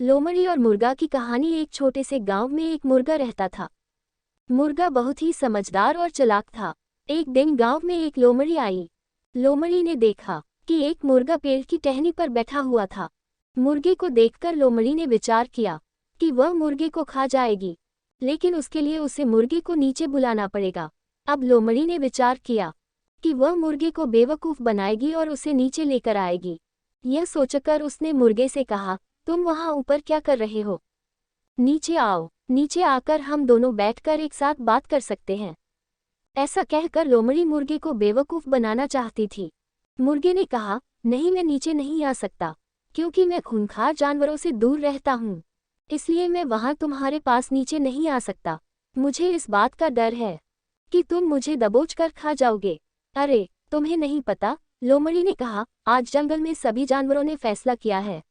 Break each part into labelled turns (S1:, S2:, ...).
S1: लोमड़ी और मुर्गा की कहानी। एक छोटे से गांव में एक मुर्गा रहता था। मुर्गा बहुत ही समझदार और चालाक था। एक दिन गांव में एक लोमड़ी आई। लोमड़ी ने देखा कि एक मुर्गा पेड़ की टहनी पर बैठा हुआ था। मुर्गे को देखकर लोमड़ी ने विचार किया कि वह मुर्गे को खा जाएगी, लेकिन उसके लिए उसे मुर्गे को नीचे बुलाना पड़ेगा। अब लोमड़ी ने विचार किया कि वह मुर्गे को बेवकूफ़ बनाएगी और उसे नीचे लेकर आएगी। यह सोचकर उसने मुर्गे से कहा, तुम वहाँ ऊपर क्या कर रहे हो? नीचे आओ, नीचे आकर हम दोनों बैठकर एक साथ बात कर सकते हैं। ऐसा कहकर लोमड़ी मुर्गे को बेवकूफ़ बनाना चाहती थी। मुर्गे ने कहा, नहीं, मैं नीचे नहीं आ सकता, क्योंकि मैं खूंखार जानवरों से दूर रहता हूँ, इसलिए मैं वहाँ तुम्हारे पास नीचे नहीं आ सकता। मुझे इस बात का डर है कि तुम मुझे दबोच कर खा जाओगे। अरे, तुम्हें नहीं पता, लोमड़ी ने कहा, आज जंगल में सभी जानवरों ने फैसला किया है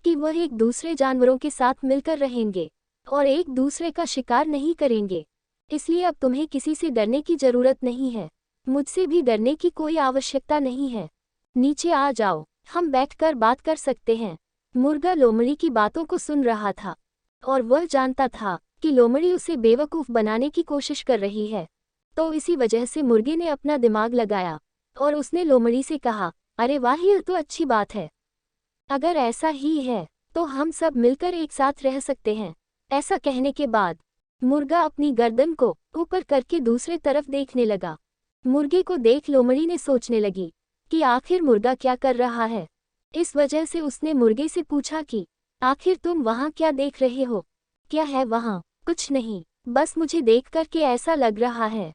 S1: कि वह एक दूसरे जानवरों के साथ मिलकर रहेंगे और एक दूसरे का शिकार नहीं करेंगे। इसलिए अब तुम्हें किसी से डरने की जरूरत नहीं है। मुझसे भी डरने की कोई आवश्यकता नहीं है। नीचे आ जाओ, हम बैठकर बात कर सकते हैं। मुर्गा लोमड़ी की बातों को सुन रहा था और वह जानता था कि लोमड़ी उसे बेवकूफ़ बनाने की कोशिश कर रही है। तो इसी वजह से मुर्गे ने अपना दिमाग लगाया और उसने लोमड़ी से कहा, अरे वाह, यह तो अच्छी बात है। अगर ऐसा ही है तो हम सब मिलकर एक साथ रह सकते हैं। ऐसा कहने के बाद मुर्गा अपनी गर्दन को ऊपर करके दूसरे तरफ देखने लगा। मुर्गे को देख लोमड़ी ने सोचने लगी कि आखिर मुर्गा क्या कर रहा है। इस वजह से उसने मुर्गे से पूछा कि आखिर तुम वहाँ क्या देख रहे हो? क्या है वहाँ? कुछ नहीं, बस मुझे देख कर के ऐसा लग रहा है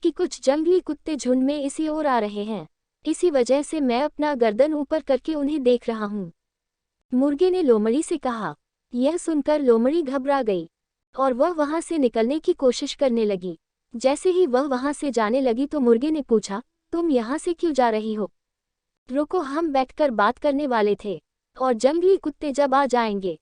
S1: कि कुछ जंगली कुत्ते झुंड में इसी ओर आ रहे हैं। इसी वजह से मैं अपना गर्दन ऊपर करके उन्हें देख रहा हूँ। मुर्गे ने लोमड़ी से कहा। यह सुनकर लोमड़ी घबरा गई और वह वहाँ से निकलने की कोशिश करने लगी। जैसे ही वह वहाँ से जाने लगी तो मुर्गे ने पूछा, तुम यहाँ से क्यों जा रही हो? रुको, हम बैठकर बात करने वाले थे और जंगली कुत्ते जब आ जाएंगे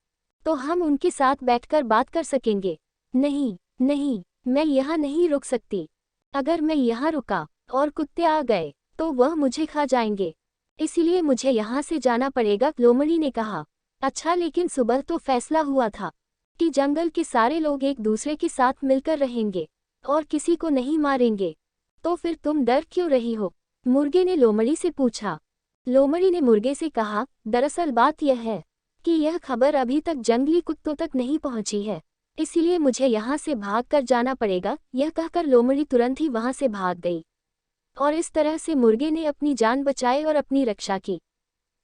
S1: तो हम उनके साथ बैठकर बात कर सकेंगे। नहीं नहीं, मैं यहाँ नहीं रुक सकती। अगर मैं यहाँ रुका और कुत्ते आ गए तो वह मुझे खा जाएंगे, इसीलिए मुझे यहाँ से जाना पड़ेगा। लोमड़ी ने कहा, अच्छा, लेकिन सुबह तो फैसला हुआ था कि जंगल के सारे लोग एक दूसरे के साथ मिलकर रहेंगे और किसी को नहीं मारेंगे, तो फिर तुम डर क्यों रही हो? मुर्गे ने लोमड़ी से पूछा। लोमड़ी ने मुर्गे से कहा, दरअसल बात यह है कि यह खबर अभी तक जंगली कुत्तों तक नहीं पहुंची है, इसीलिए मुझे यहाँ से भाग कर जाना पड़ेगा। यह कहकर लोमड़ी तुरंत ही वहाँ से भाग गई और इस तरह से मुर्गे ने अपनी जान बचाई और अपनी रक्षा की।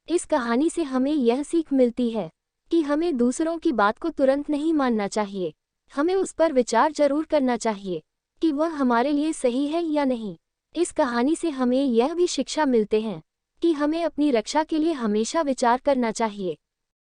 S1: इस कहानी से हमें यह सीख मिलती है कि हमें दूसरों की बात को तुरंत नहीं मानना चाहिए। हमें उस पर विचार जरूर करना चाहिए कि वह हमारे लिए सही है या नहीं। इस कहानी से हमें यह भी शिक्षा मिलते हैं कि हमें अपनी रक्षा के लिए हमेशा विचार करना चाहिए।